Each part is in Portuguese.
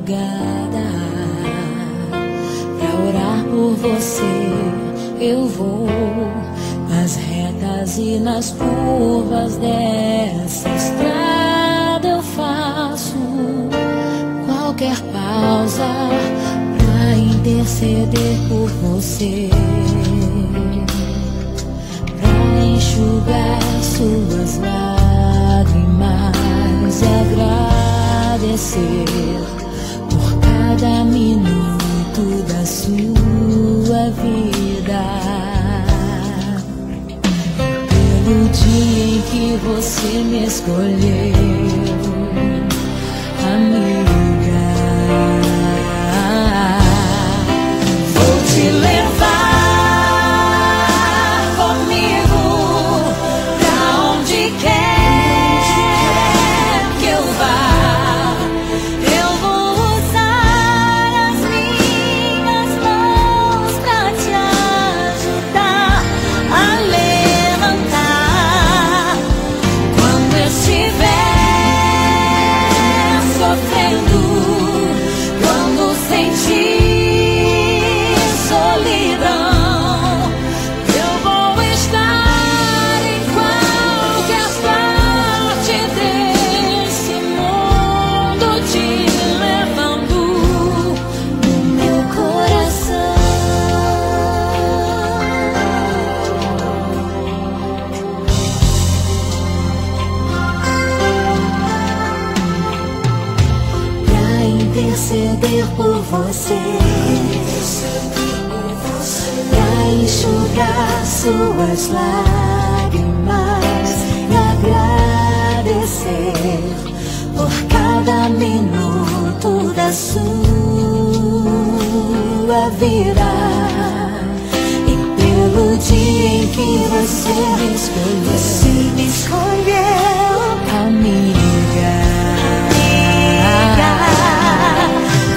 madrugada pra orar por você. Eu vou nas retas e nas curvas dessa estrada. Eu faço qualquer pausa pra interceder por você, pra enxugar suas lágrimas e agradecer por cada minuto da sua vida, pelo dia em que você me escolheu, amiga. Vou te levar comigo pra onde quer que eu vá. Eu vou usar as minhas mãos pra te ajudar a levantar quando estiver sofrendo, quando sentir solidão. Eu vou estar em qualquer parte desse mundo, te levando no meu coração. Pra interceder por você, pra enxugar suas lágrimas e agradecer por cada minuto da sua vida, e pelo dia em que você me escolheu, amiga.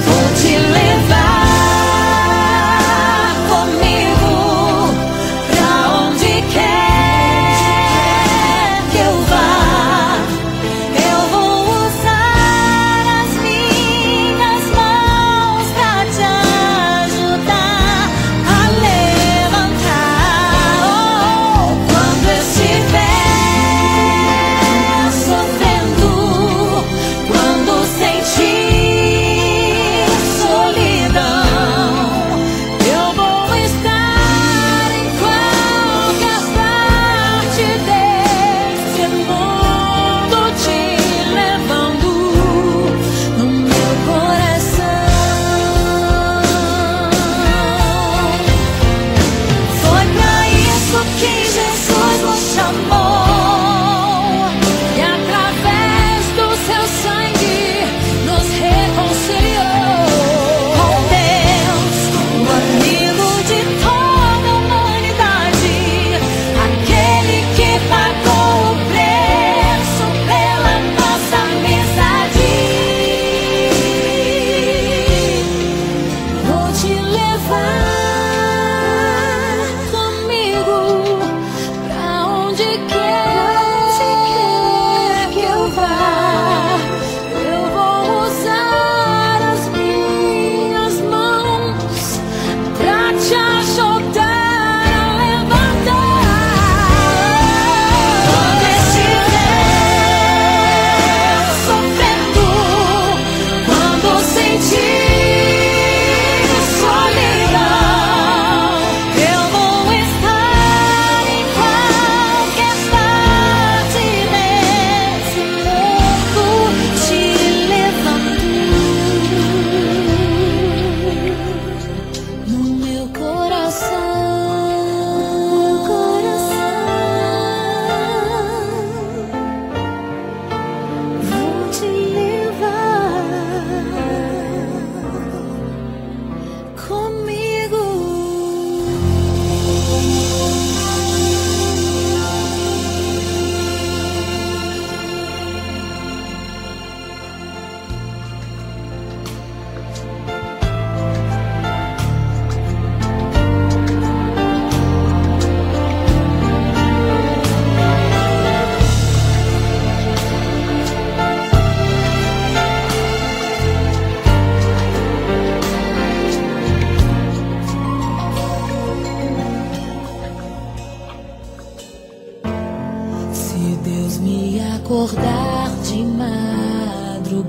Vou te levar comigo pra onde quer que eu vá. Eu vou usar as minhas mãos pra te ajudar a levantar. Quando estiver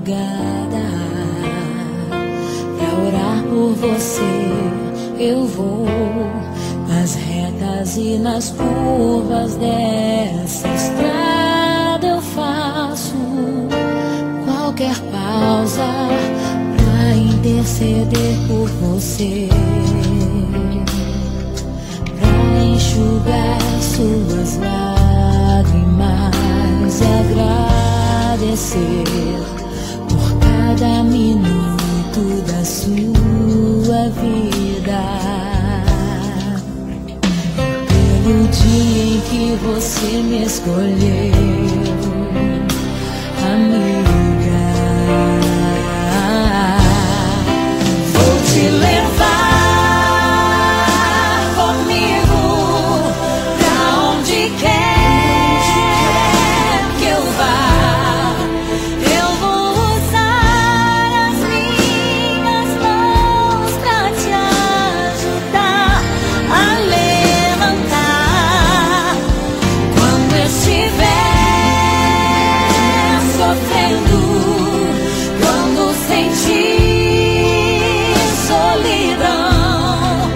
madrugada pra orar por você. Eu vou nas retas e nas curvas dessa estrada. Eu faço qualquer pausa pra interceder por você, pra enxugar suas lágrimas e agradecer por cada minuto da sua vida, pelo dia em que você me escolheu, amiga. Vou te levar comigo pra onde quer que eu vá. Eu vou usar as minhas mãos pra te ajudar a levantar quando estiver sofrendo, quando sentir solidão.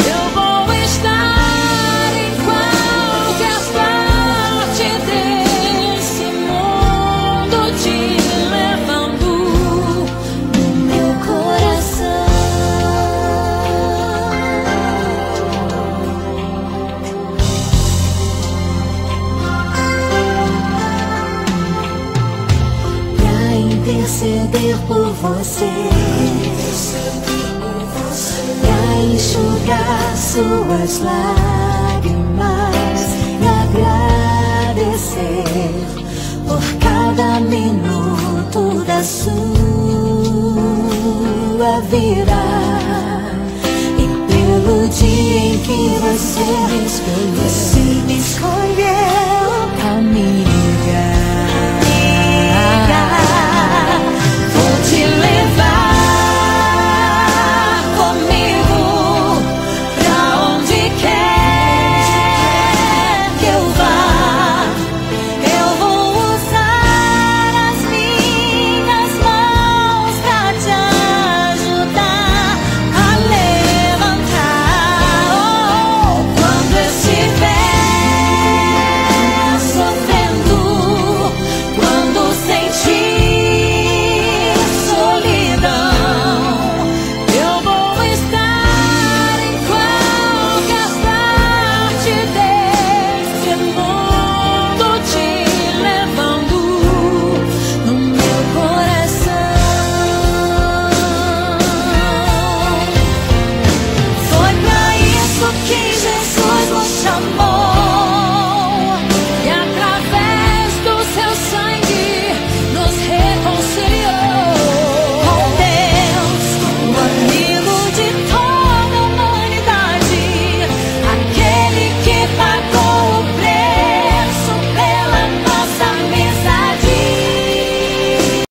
Eu vou estar em qualquer parte desse mundo, te levando no meu coração. Pra interceder por você, pra enxugar suas lágrimas e agradecer por cada minuto da sua vida, e pelo dia em que você me escolheu, amiga.